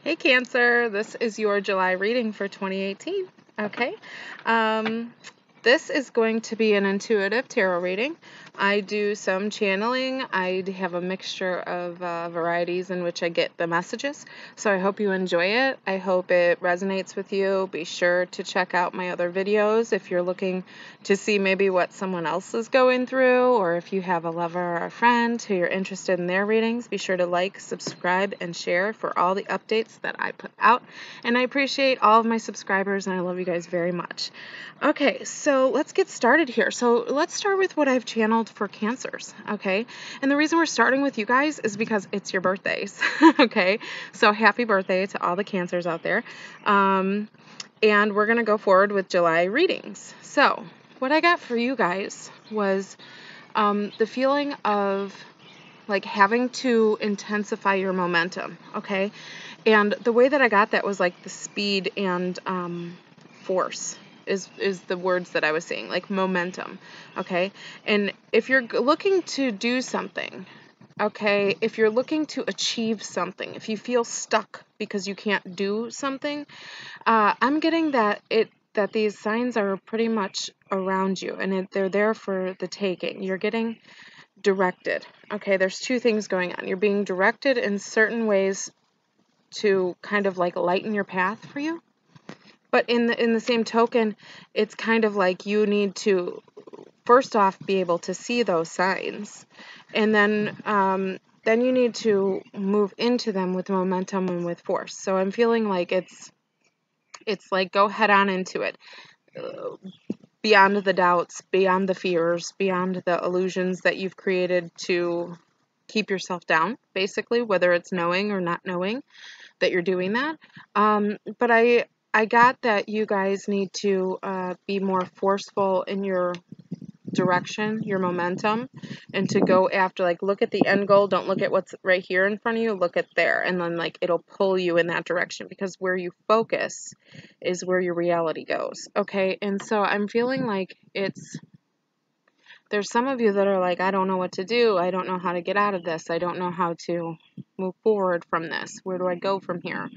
Hey Cancer, this is your July reading for 2018. Okay, this is going to be an intuitive tarot reading. I do some channeling. I have a mixture of varieties in which I get the messages. So I hope you enjoy it. I hope it resonates with you. Be sure to check out my other videos if you're looking to see maybe what someone else is going through, or if you have a lover or a friend who you're interested in their readings. Be sure to like, subscribe, and share for all the updates that I put out. And I appreciate all of my subscribers, and I love you guys very much. Okay, so let's get started here. So let's start with what I've channeled for Cancers, okay? And the reason we're starting with you guys is because it's your birthdays, okay? So happy birthday to all the Cancers out there. And we're going to go forward with July readings. So what I got for you guys was the feeling of like having to intensify your momentum, okay? And the way that I got that was like the speed and force is the words that I was saying, like momentum, okay? And if you're looking to do something, okay, if you're looking to achieve something, if you feel stuck because you can't do something, I'm getting that these signs are pretty much around you, and they're there for the taking. You're getting directed, okay? There's two things going on. You're being directed in certain ways to kind of like lighten your path for you. But in the same token, it's kind of like you need to first off be able to see those signs, and then you need to move into them with momentum and with force. So I'm feeling like it's like go head on into it, beyond the doubts, beyond the fears, beyond the illusions that you've created to keep yourself down, basically, whether it's knowing or not knowing that you're doing that. But I got that you guys need to be more forceful in your direction, your momentum, and to go after, like, look at the end goal. Don't look at what's right here in front of you. Look at there. And then, like, it'll pull you in that direction, because where you focus is where your reality goes. Okay. And so I'm feeling like there's some of you that are like, I don't know what to do. I don't know how to get out of this. I don't know how to move forward from this. Where do I go from here?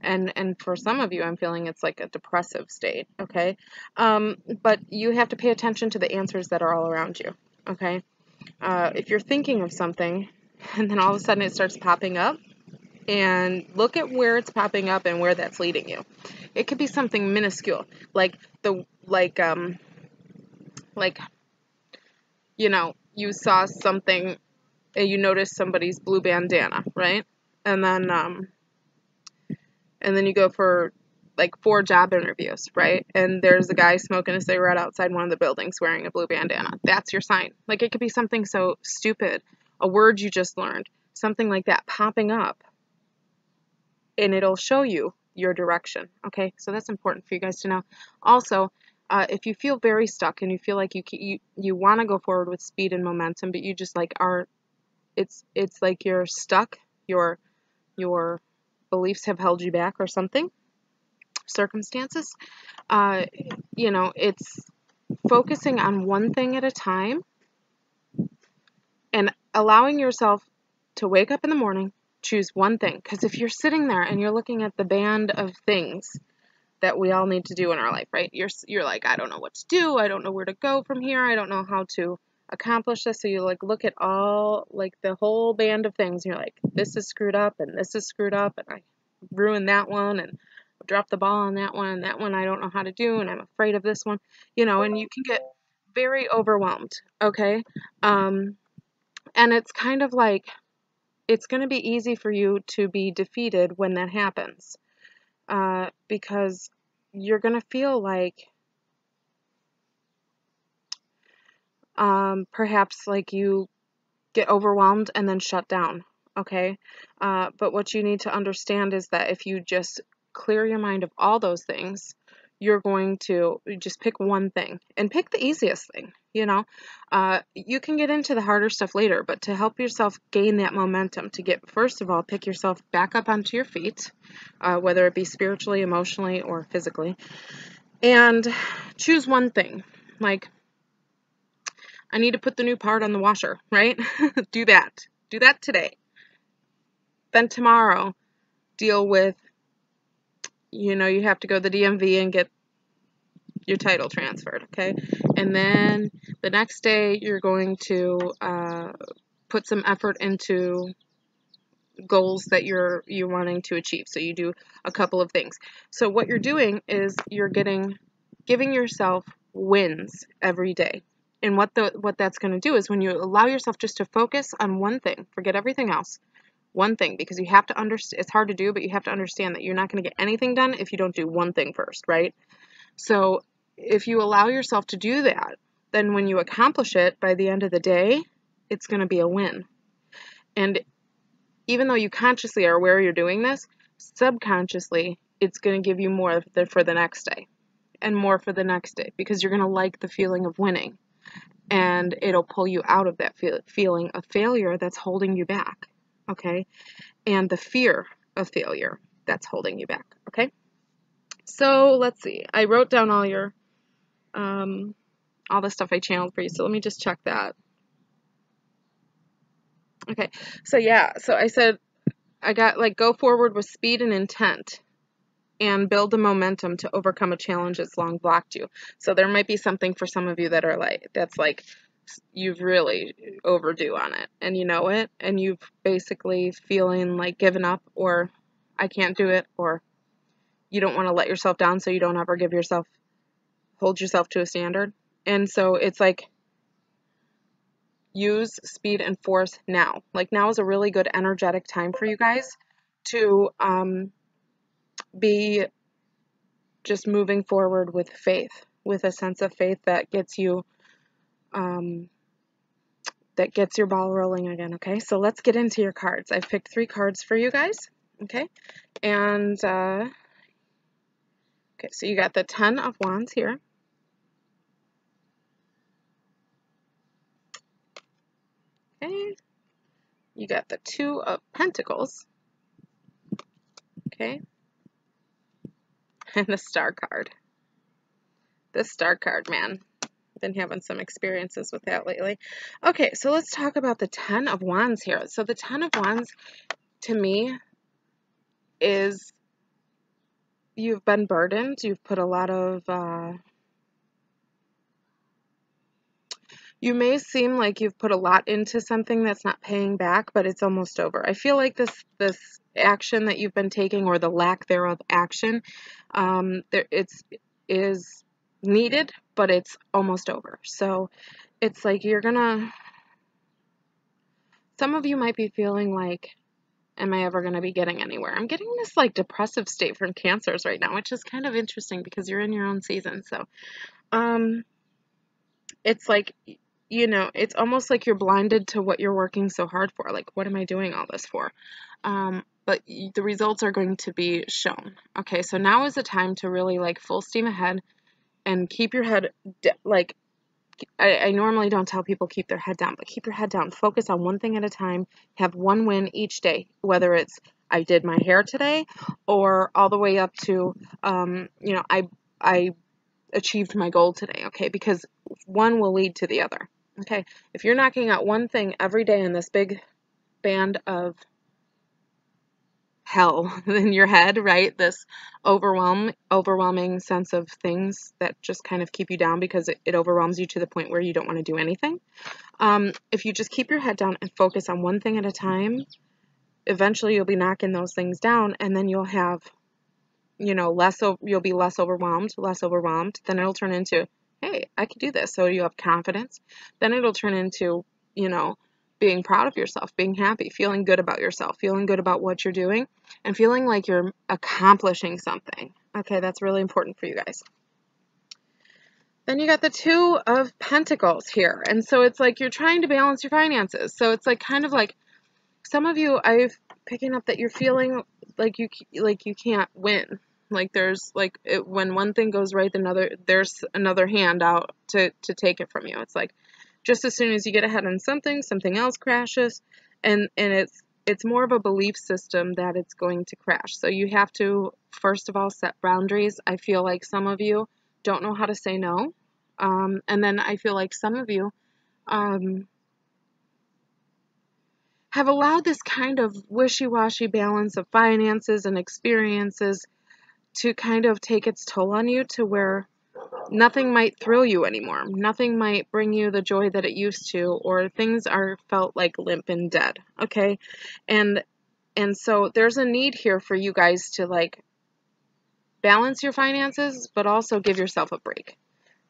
And for some of you, I'm feeling it's like a depressive state, okay? But you have to pay attention to the answers that are all around you, okay? If you're thinking of something, and then all of a sudden it starts popping up, and look at where it's popping up and where that's leading you. It could be something minuscule, like you saw something, and you noticed somebody's blue bandana, right? And then you go for like 4 job interviews, right? And there's a guy smoking a cigarette outside one of the buildings wearing a blue bandana. That's your sign. Like, it could be something so stupid, a word you just learned, something like that popping up, and it'll show you your direction, okay? So that's important for you guys to know. Also, if you feel very stuck and you feel like you want to go forward with speed and momentum, but you just like it's like you're stuck, your beliefs have held you back or something, circumstances, it's focusing on one thing at a time and allowing yourself to wake up in the morning, choose one thing. Because if you're sitting there and you're looking at the band of things that we all need to do in our life, right? You're like, I don't know what to do. I don't know where to go from here. I don't know how to accomplish this. So you like look at all, like, the whole band of things, and you're like, this is screwed up, and this is screwed up, and I ruined that one, and dropped the ball on that one, and that one I don't know how to do, and I'm afraid of this one, and you can get very overwhelmed, okay? And it's kind of like, it's going to be easy for you to be defeated when that happens, because you're going to feel like perhaps like you get overwhelmed and then shut down, okay? But what you need to understand is that if you just clear your mind of all those things, you're going to just pick one thing and pick the easiest thing, You can get into the harder stuff later, but to help yourself gain that momentum, to get, first of all, pick yourself back up onto your feet, whether it be spiritually, emotionally, or physically, and choose one thing. Like, I need to put the new part on the washer, right? Do that. Do that today. Then tomorrow, deal with you have to go to the DMV and get your title transferred, okay? And then the next day you're going to put some effort into goals that you're wanting to achieve. So you do a couple of things. So what you're doing is you're giving yourself wins every day. And what that's going to do is when you allow yourself just to focus on one thing, forget everything else, one thing, because you have to understand, it's hard to do, but you have to understand that you're not going to get anything done if you don't do one thing first, right? So if you allow yourself to do that, then when you accomplish it by the end of the day, it's going to be a win. And even though you consciously are aware you're doing this, subconsciously, it's going to give you more for the next day and more for the next day, because you're going to like the feeling of winning, and it'll pull you out of that feeling of failure that's holding you back, okay? And the fear of failure that's holding you back, okay? So let's see. I wrote down all the stuff I channeled for you, so let me just check that. Okay, so yeah, so I said I got go forward with speed and intent and build the momentum to overcome a challenge that's long blocked you. So there might be something for some of you that are that's you've really overdue on it, and you know it, and you've basically feeling like giving up, or I can't do it, or you don't want to let yourself down, so you don't ever hold yourself to a standard. And so it's use speed and force now. Now is a really good energetic time for you guys to be just moving forward with faith, with a sense of faith that gets you that gets your ball rolling again, okay? So let's get into your cards. I've picked 3 cards for you guys, okay? And okay, so you got the 10 of Wands here. Okay. You got the 2 of Pentacles. Okay. And the Star card. The Star card, man. Been having some experiences with that lately. Okay, so let's talk about the 10 of Wands here. So the 10 of Wands, to me, is you've been burdened. You've put a lot of you may seem like you've put a lot into something that's not paying back, but it's almost over. I feel like this action that you've been taking, or the lack thereof action, is needed, but it's almost over. So it's some of you might be feeling like, am I ever going to be getting anywhere? I'm getting this depressive state from Cancers right now, which is kind of interesting because you're in your own season. So it's it's almost like you're blinded to what you're working so hard for. What am I doing all this for? But the results are going to be shown. Okay, so now is the time to really full steam ahead and keep your head, I normally don't tell people keep their head down, but keep your head down. Focus on one thing at a time. Have one win each day, whether it's I did my hair today, or all the way up to, I achieved my goal today, okay? Because one will lead to the other, okay? If you're knocking out one thing every day in this big band of hell in your head, right? This overwhelming sense of things that just kind of keep you down because it overwhelms you to the point where you don't want to do anything. If you just keep your head down and focus on one thing at a time, eventually you'll be knocking those things down, and then you'll have, you'll be less overwhelmed. Then it'll turn into, hey, I can do this. So you have confidence. Then it'll turn into, being proud of yourself, being happy, feeling good about yourself, feeling good about what you're doing, and feeling like you're accomplishing something. Okay, that's really important for you guys. Then you got the 2 of Pentacles here. And so it's you're trying to balance your finances. So it's some of you, I'm picking up that you're feeling like you can't win. There's when one thing goes right, there's another hand out to take it from you. It's just as soon as you get ahead on something else crashes, and it's more of a belief system that it's going to crash. So you have to, first of all, set boundaries. I feel like some of you don't know how to say no. And then I feel like some of you have allowed this kind of wishy-washy balance of finances and experiences to kind of take its toll on you to where nothing might thrill you anymore. Nothing might bring you the joy that it used to, or things are felt like limp and dead, okay? And so there's a need here for you guys to like balance your finances, but also give yourself a break.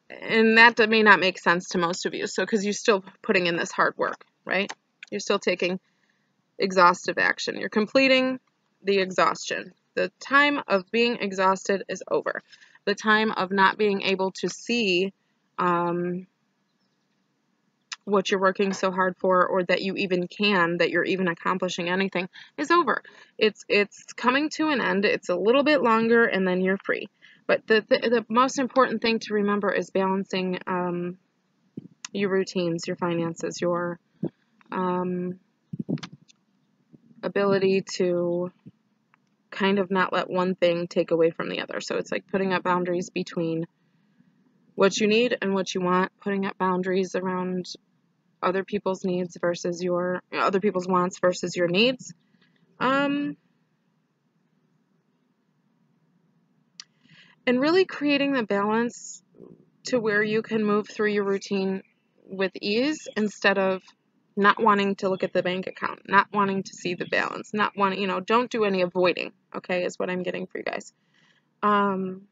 And that may not make sense to most of you, so because you're still putting in this hard work, right? You're still taking exhaustive action. You're completing the exhaustion. The time of being exhausted is over. The time of not being able to see what you're working so hard for, or that you even can, that you're even accomplishing anything, is over. It's coming to an end. It's a little bit longer, and then you're free. But the most important thing to remember is balancing your routines, your finances, your ability to kind of not let one thing take away from the other. So it's like putting up boundaries between what you need and what you want, putting up boundaries around other people's needs versus other people's wants versus your needs. And really creating the balance to where you can move through your routine with ease, instead of not wanting to look at the bank account, not wanting to see the balance, not wanting, don't do any avoiding, okay, is what I'm getting for you guys. Don't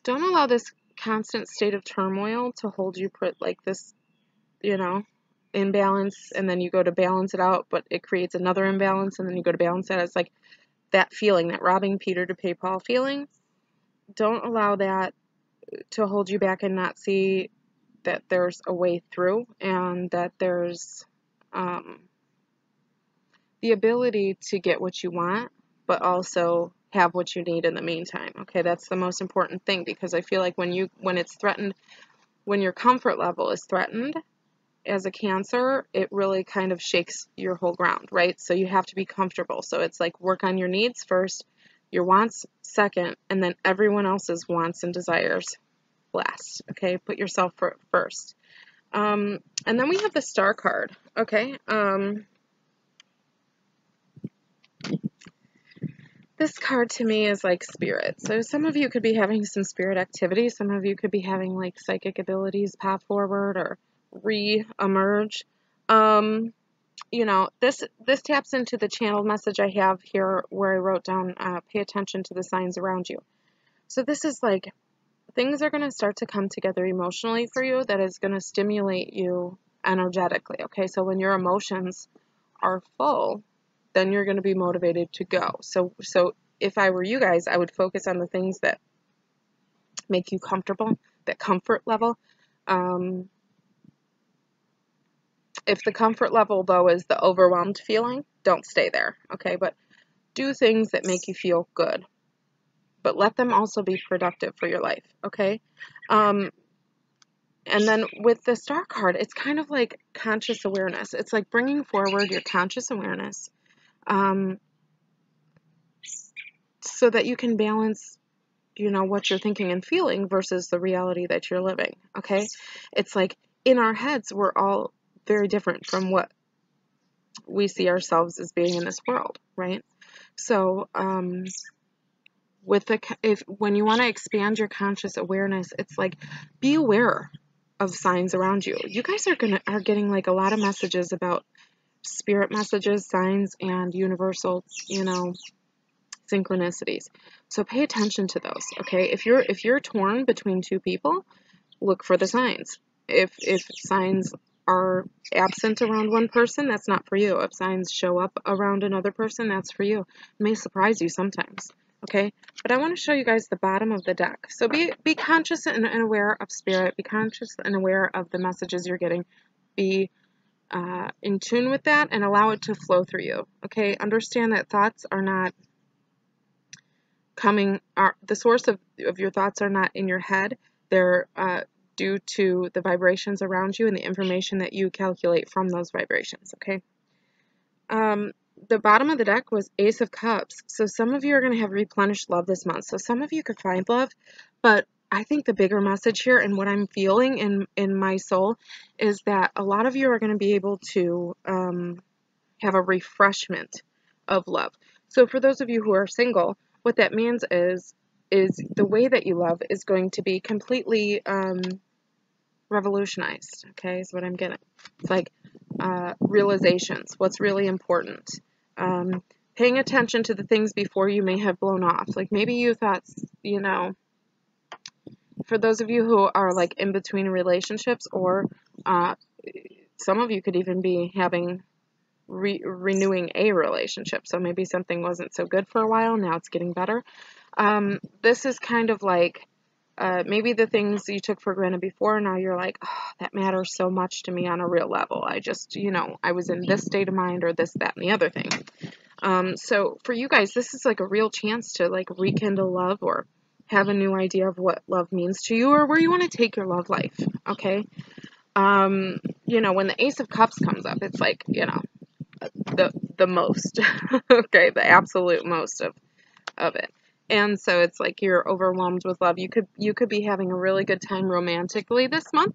allow this constant state of turmoil to hold you put like this, imbalance, and then you go to balance it out, but it creates another imbalance, and then you go to balance it. It's like that feeling, that robbing Peter to pay Paul feeling. Don't allow that to hold you back and not see that there's a way through, and that there's the ability to get what you want, but also have what you need in the meantime. Okay, that's the most important thing, because I feel like when it's threatened, when your comfort level is threatened as a Cancer, it really kind of shakes your whole ground, right? So you have to be comfortable. So it's like work on your needs first, your wants second, and then everyone else's wants and desires last. Okay, put yourself first. And then we have the Star card. Okay. This card to me is like spirit. So some of you could be having some spirit activity. Some of you could be having like psychic abilities pop forward or re-emerge. This taps into the channeled message I have here, where I wrote down, pay attention to the signs around you. So this is like, things are going to start to come together emotionally for you that is going to stimulate you energetically. Okay, so when your emotions are full, then you're going to be motivated to go. So if I were you guys, I would focus on the things that make you comfortable, that comfort level. If the comfort level, though, is the overwhelmed feeling, don't stay there, okay? But do things that make you feel good, but let them also be productive for your life, okay? And then with the Star card, it's kind of like conscious awareness. It's like bringing forward your conscious awareness, so that you can balance, what you're thinking and feeling versus the reality that you're living, okay? It's like in our heads, we're all very different from what we see ourselves as being in this world, right? So, when you want to expand your conscious awareness, it's like, be aware of signs around you. You guys are getting like a lot of messages about spirit messages, signs, and universal, synchronicities. So pay attention to those, okay? If you're torn between two people, look for the signs. If signs are absent around one person, that's not for you. If signs show up around another person, that's for you. It may surprise you sometimes, okay? But I want to show you guys the bottom of the deck. So be conscious and aware of spirit. Be conscious and aware of the messages you're getting. Be in tune with that and allow it to flow through you, okay? Understand that thoughts are not the source of your thoughts are not in your head. They're due to the vibrations around you and the information that you calculate from those vibrations, okay? The bottom of the deck was Ace of Cups. So some of you are going to have replenished love this month. So some of you could find love, but I think the bigger message here, and what I'm feeling in my soul, is that a lot of you are going to be able to have a refreshment of love. So for those of you who are single, what that means is the way that you love is going to be completely revolutionized, okay, is what I'm getting. It's like realizations, what's really important. Paying attention to the things before you may have blown off. Like maybe you thought, you know, for those of you who are like in between relationships, or some of you could even be having renewing a relationship. So maybe something wasn't so good for a while, now it's getting better. This is kind of like maybe the things you took for granted before, now you're like, oh, that matters so much to me on a real level. I just, you know, I was in this state of mind, or this, that, and the other thing. So for you guys, this is like a real chance to like rekindle love, or have a new idea of what love means to you, or where you want to take your love life, okay? You know, when the Ace of Cups comes up, it's like, you know, the most, okay, the absolute most of it. And so it's like you're overwhelmed with love. You could be having a really good time romantically this month.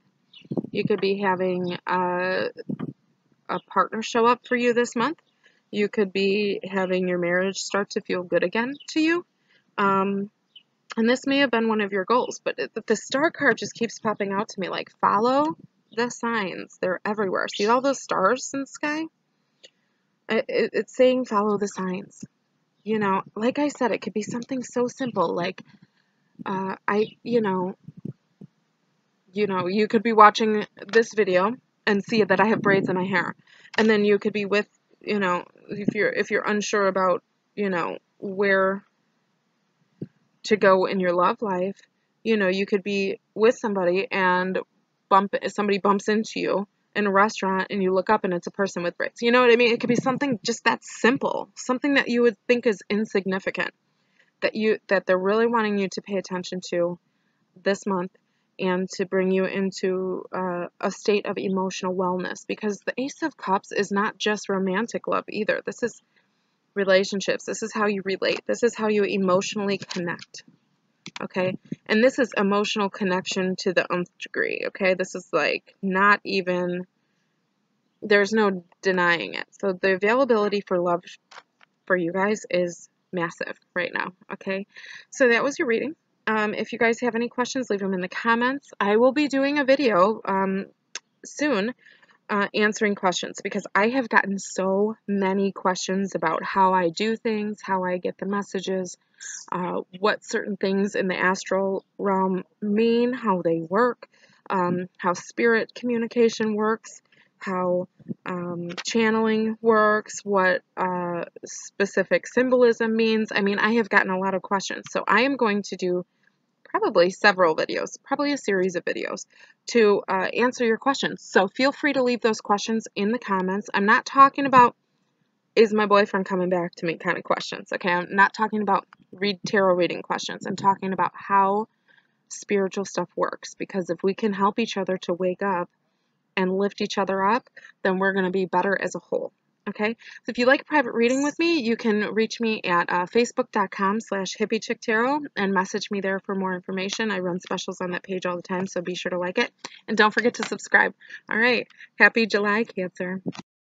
You could be having a partner show up for you this month. You could be having your marriage start to feel good again to you. And this may have been one of your goals, but the star card just keeps popping out to me, like, follow the signs. They're everywhere. See all those stars in the sky? It's saying follow the signs. You know, like I said, it could be something so simple, like, you could be watching this video and see that I have braids in my hair. And then you could be with, you know, if you're unsure about, you know, where to go in your love life, you know, you could be with somebody and somebody bumps into you in a restaurant and you look up and it's a person with braids. You know what I mean? It could be something just that simple, something that you would think is insignificant, that they're really wanting you to pay attention to this month, and to bring you into a state of emotional wellness, because the Ace of Cups is not just romantic love either. This is relationships. This is how you relate. This is how you emotionally connect. Okay? And this is emotional connection to the nth degree. Okay? This is like not even, there's no denying it. So the availability for love for you guys is massive right now. Okay? So that was your reading. If you guys have any questions, leave them in the comments. I will be doing a video soon answering questions, because I have gotten so many questions about how I do things, how I get the messages, what certain things in the astral realm mean, how they work, how spirit communication works, how channeling works, what specific symbolism means. I mean, I have gotten a lot of questions, so I am going to do probably several videos, probably a series of videos to answer your questions. So feel free to leave those questions in the comments. I'm not talking about, is my boyfriend coming back to me kind of questions, okay? I'm not talking about tarot reading questions. I'm talking about how spiritual stuff works, because if we can help each other to wake up and lift each other up, then we're going to be better as a whole. Okay, so if you like private reading with me, you can reach me at facebook.com/hippiechicktarot and message me there for more information. I run specials on that page all the time, so be sure to like it. And don't forget to subscribe. All right, happy July, Cancer.